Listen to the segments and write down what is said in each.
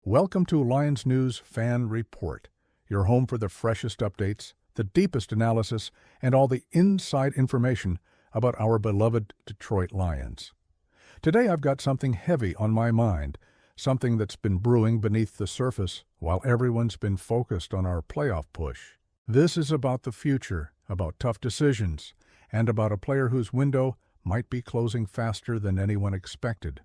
Welcome to Lions News Fan Report, your home for the freshest updates, the deepest analysis, and all the inside information about our beloved Detroit Lions. Today I've got something heavy on my mind, something that's been brewing beneath the surface while everyone's been focused on our playoff push. This is about the future, about tough decisions, and about a player whose window might be closing faster than anyone expected.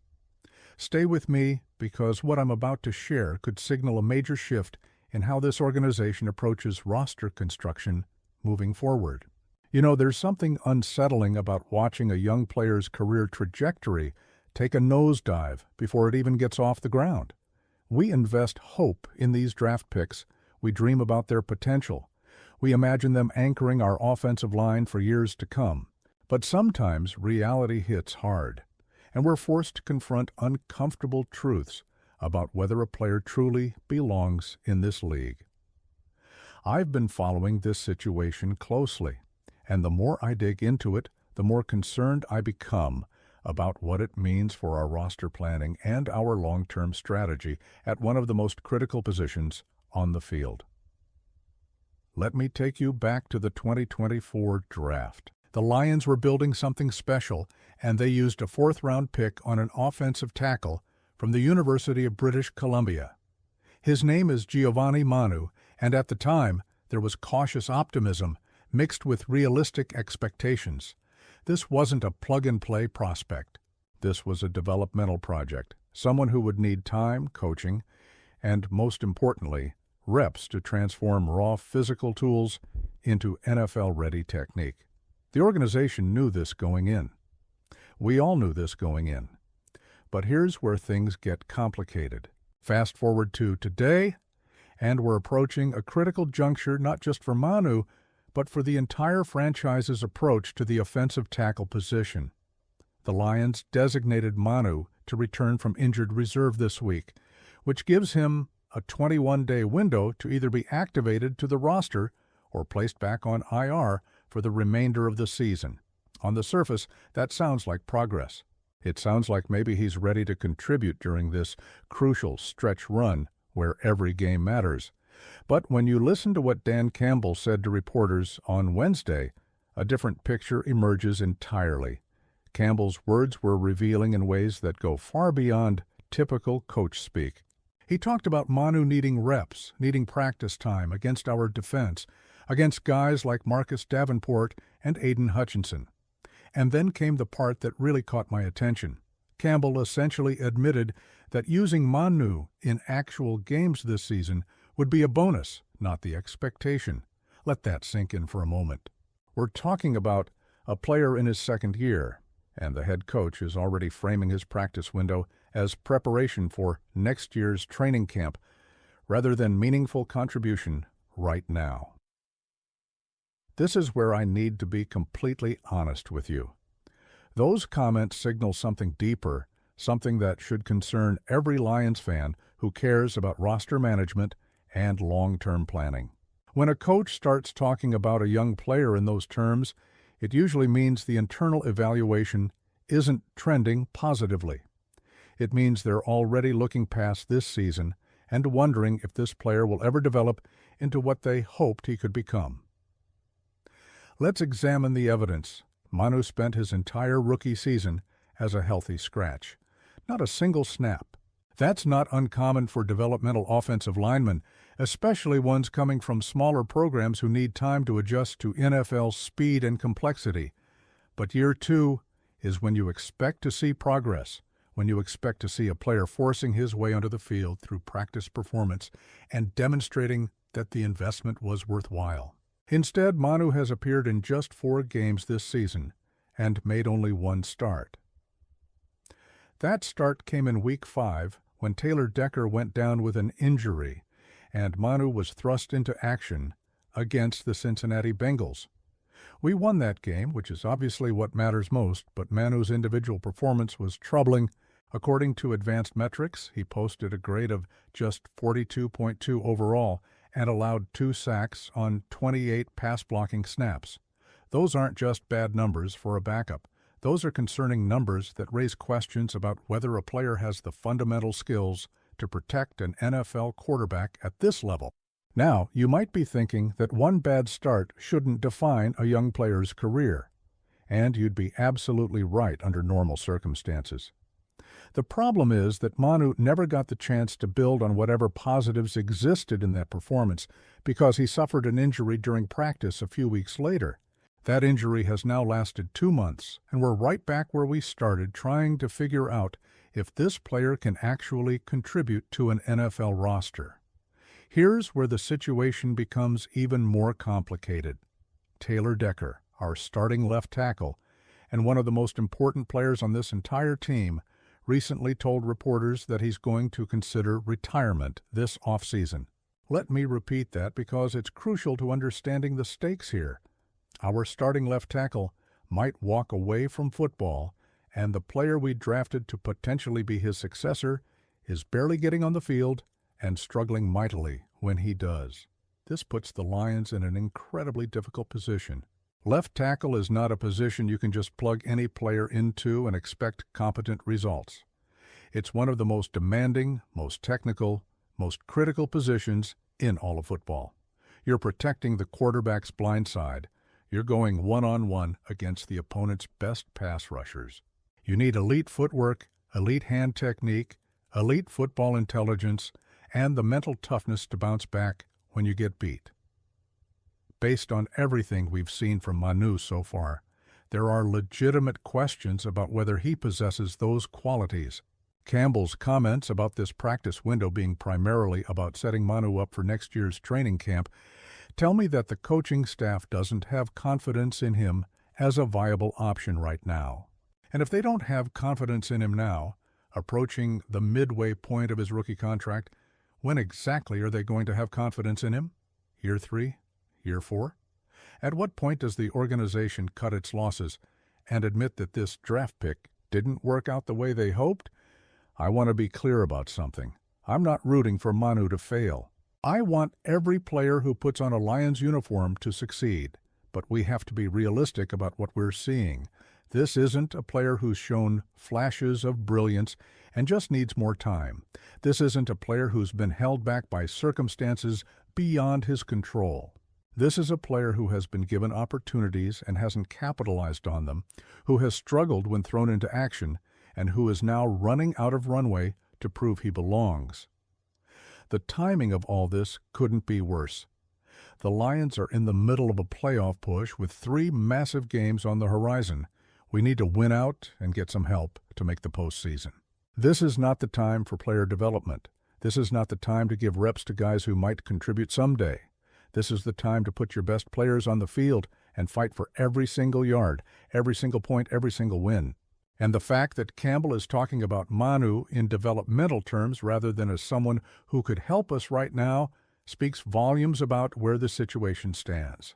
Stay with me because what I'm about to share could signal a major shift in how this organization approaches roster construction moving forward. You know, there's something unsettling about watching a young player's career trajectory take a nosedive before it even gets off the ground. We invest hope in these draft picks. We dream about their potential. We imagine them anchoring our offensive line for years to come. But sometimes reality hits hard, and we're forced to confront uncomfortable truths about whether a player truly belongs in this league. I've been following this situation closely, and the more I dig into it, the more concerned I become about what it means for our roster planning and our long-term strategy at one of the most critical positions on the field. Let me take you back to the 2024 draft. The Lions were building something special, and they used a fourth-round pick on an offensive tackle from the University of British Columbia. His name is Giovani Manu, and at the time, there was cautious optimism mixed with realistic expectations. This wasn't a plug-and-play prospect. This was a developmental project, someone who would need time, coaching, and, most importantly, reps to transform raw physical tools into NFL-ready technique. The organization knew this going in. We all knew this going in. But here's where things get complicated. Fast forward to today, and we're approaching a critical juncture not just for Manu, but for the entire franchise's approach to the offensive tackle position. The Lions designated Manu to return from injured reserve this week, which gives him a 21-day window to either be activated to the roster or placed back on IR for the remainder of the season. On the surface, that sounds like progress. It sounds like maybe he's ready to contribute during this crucial stretch run where every game matters. But when you listen to what Dan Campbell said to reporters on Wednesday, a different picture emerges entirely. Campbell's words were revealing in ways that go far beyond typical coach speak. He talked about Manu needing reps, needing practice time against our defense, against guys like Marcus Davenport and Aiden Hutchinson. And then came the part that really caught my attention. Campbell essentially admitted that using Manu in actual games this season would be a bonus, not the expectation. Let that sink in for a moment. We're talking about a player in his second year, and the head coach is already framing his practice window as preparation for next year's training camp rather than meaningful contribution right now. This is where I need to be completely honest with you. Those comments signal something deeper, something that should concern every Lions fan who cares about roster management and long-term planning. When a coach starts talking about a young player in those terms, it usually means the internal evaluation isn't trending positively. It means they're already looking past this season and wondering if this player will ever develop into what they hoped he could become. Let's examine the evidence. Manu spent his entire rookie season as a healthy scratch. Not a single snap. That's not uncommon for developmental offensive linemen, especially ones coming from smaller programs who need time to adjust to NFL speed and complexity. But year two is when you expect to see progress, when you expect to see a player forcing his way onto the field through practice performance and demonstrating that the investment was worthwhile. Instead, Manu has appeared in just 4 games this season and made only 1 start. That start came in Week 5 when Taylor Decker went down with an injury, and Manu was thrust into action against the Cincinnati Bengals. We won that game, which is obviously what matters most, but Manu's individual performance was troubling. According to advanced metrics, he posted a grade of just 42.2 overall and allowed 2 sacks on 28 pass-blocking snaps. Those aren't just bad numbers for a backup. Those are concerning numbers that raise questions about whether a player has the fundamental skills to protect an NFL quarterback at this level. Now, you might be thinking that one bad start shouldn't define a young player's career, and you'd be absolutely right under normal circumstances. The problem is that Manu never got the chance to build on whatever positives existed in that performance because he suffered an injury during practice a few weeks later. That injury has now lasted 2 months, and we're right back where we started trying to figure out if this player can actually contribute to an NFL roster. Here's where the situation becomes even more complicated. Taylor Decker, our starting left tackle, and one of the most important players on this entire team, recently told reporters that he's going to consider retirement this offseason. Let me repeat that because it's crucial to understanding the stakes here. Our starting left tackle might walk away from football, and the player we drafted to potentially be his successor is barely getting on the field and struggling mightily when he does. This puts the Lions in an incredibly difficult position. Left tackle is not a position you can just plug any player into and expect competent results. It's one of the most demanding, most technical, most critical positions in all of football. You're protecting the quarterback's blind side. You're going one-on-one against the opponent's best pass rushers. You need elite footwork, elite hand technique, elite football intelligence, and the mental toughness to bounce back when you get beat. Based on everything we've seen from Manu so far, there are legitimate questions about whether he possesses those qualities. Campbell's comments about this practice window being primarily about setting Manu up for next year's training camp tell me that the coaching staff doesn't have confidence in him as a viable option right now. And if they don't have confidence in him now, approaching the midway point of his rookie contract, when exactly are they going to have confidence in him? Year 3? Year 4? At what point does the organization cut its losses and admit that this draft pick didn't work out the way they hoped? I want to be clear about something. I'm not rooting for Manu to fail. I want every player who puts on a Lions uniform to succeed, but we have to be realistic about what we're seeing. This isn't a player who's shown flashes of brilliance and just needs more time. This isn't a player who's been held back by circumstances beyond his control. This is a player who has been given opportunities and hasn't capitalized on them, who has struggled when thrown into action, and who is now running out of runway to prove he belongs. The timing of all this couldn't be worse. The Lions are in the middle of a playoff push with 3 massive games on the horizon. We need to win out and get some help to make the postseason. This is not the time for player development. This is not the time to give reps to guys who might contribute someday. This is the time to put your best players on the field and fight for every single yard, every single point, every single win. And the fact that Campbell is talking about Manu in developmental terms rather than as someone who could help us right now speaks volumes about where the situation stands.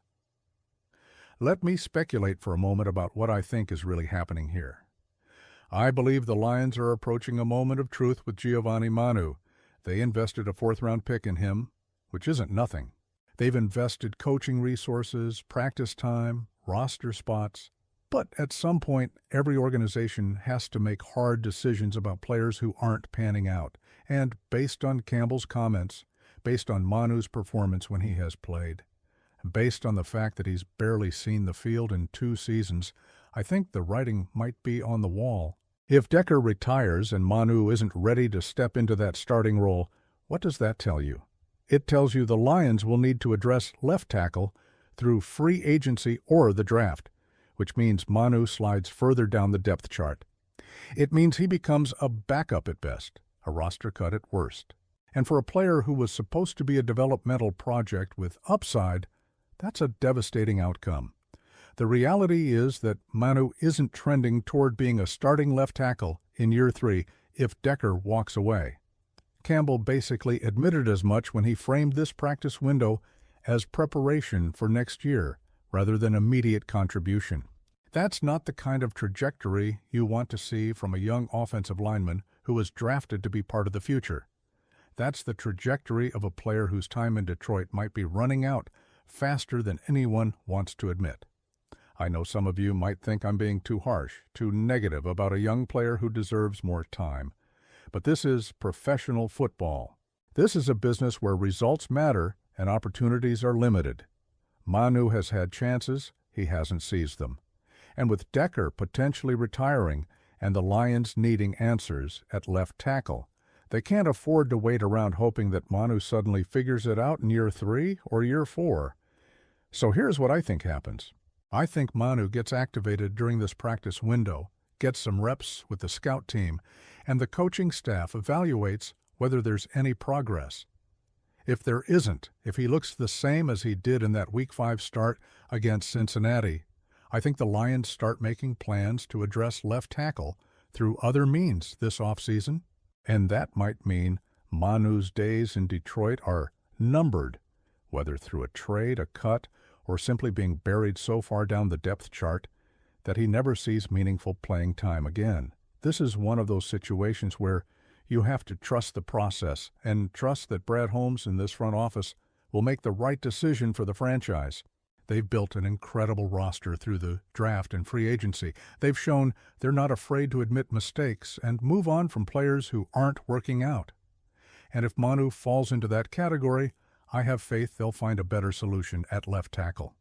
Let me speculate for a moment about what I think is really happening here. I believe the Lions are approaching a moment of truth with Giovani Manu. They invested a 4th-round pick in him, which isn't nothing. They've invested coaching resources, practice time, roster spots. But at some point, every organization has to make hard decisions about players who aren't panning out. And based on Campbell's comments, based on Manu's performance when he has played, based on the fact that he's barely seen the field in 2 seasons, I think the writing might be on the wall. If Decker retires and Manu isn't ready to step into that starting role, what does that tell you? It tells you the Lions will need to address left tackle through free agency or the draft, which means Manu slides further down the depth chart. It means he becomes a backup at best, a roster cut at worst. And for a player who was supposed to be a developmental project with upside, that's a devastating outcome. The reality is that Manu isn't trending toward being a starting left tackle in year 3 if Decker walks away. Campbell basically admitted as much when he framed this practice window as preparation for next year rather than immediate contribution. That's not the kind of trajectory you want to see from a young offensive lineman who was drafted to be part of the future. That's the trajectory of a player whose time in Detroit might be running out faster than anyone wants to admit. I know some of you might think I'm being too harsh, too negative about a young player who deserves more time. but this is professional football. This is a business where results matter and opportunities are limited. Manu has had chances, he hasn't seized them. And with Decker potentially retiring and the Lions needing answers at left tackle, they can't afford to wait around hoping that Manu suddenly figures it out in year 3 or year 4. So here's what I think happens. I think Manu gets activated during this practice window, gets some reps with the scout team, and the coaching staff evaluates whether there's any progress. If there isn't, if he looks the same as he did in that Week 5 start against Cincinnati, I think the Lions start making plans to address left tackle through other means this offseason, and that might mean Manu's days in Detroit are numbered, whether through a trade, a cut, or simply being buried so far down the depth chart that he never sees meaningful playing time again. This is one of those situations where you have to trust the process and trust that Brad Holmes and this front office will make the right decision for the franchise. They've built an incredible roster through the draft and free agency. They've shown they're not afraid to admit mistakes and move on from players who aren't working out. And if Manu falls into that category, I have faith they'll find a better solution at left tackle.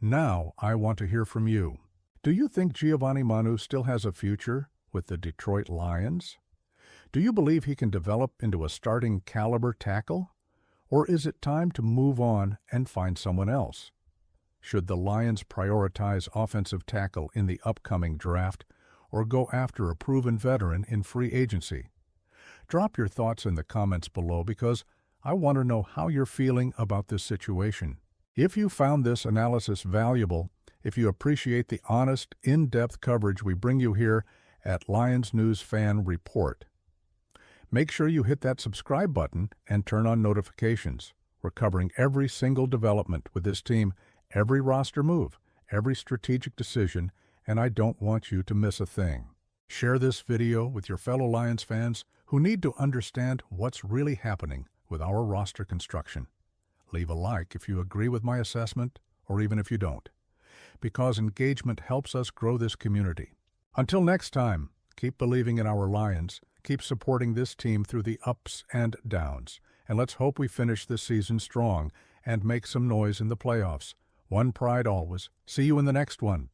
Now I want to hear from you. Do you think Giovani Manu still has a future with the Detroit Lions? Do you believe he can develop into a starting caliber tackle? Or is it time to move on and find someone else? Should the Lions prioritize offensive tackle in the upcoming draft or go after a proven veteran in free agency? Drop your thoughts in the comments below because I want to know how you're feeling about this situation. If you found this analysis valuable, if you appreciate the honest, in-depth coverage we bring you here at Lions News Fan Report, make sure you hit that subscribe button and turn on notifications. We're covering every single development with this team, every roster move, every strategic decision, and I don't want you to miss a thing. Share this video with your fellow Lions fans who need to understand what's really happening with our roster construction. Leave a like if you agree with my assessment, or even if you don't, because engagement helps us grow this community. Until next time, keep believing in our Lions, keep supporting this team through the ups and downs, and let's hope we finish this season strong and make some noise in the playoffs. One pride always. See you in the next one.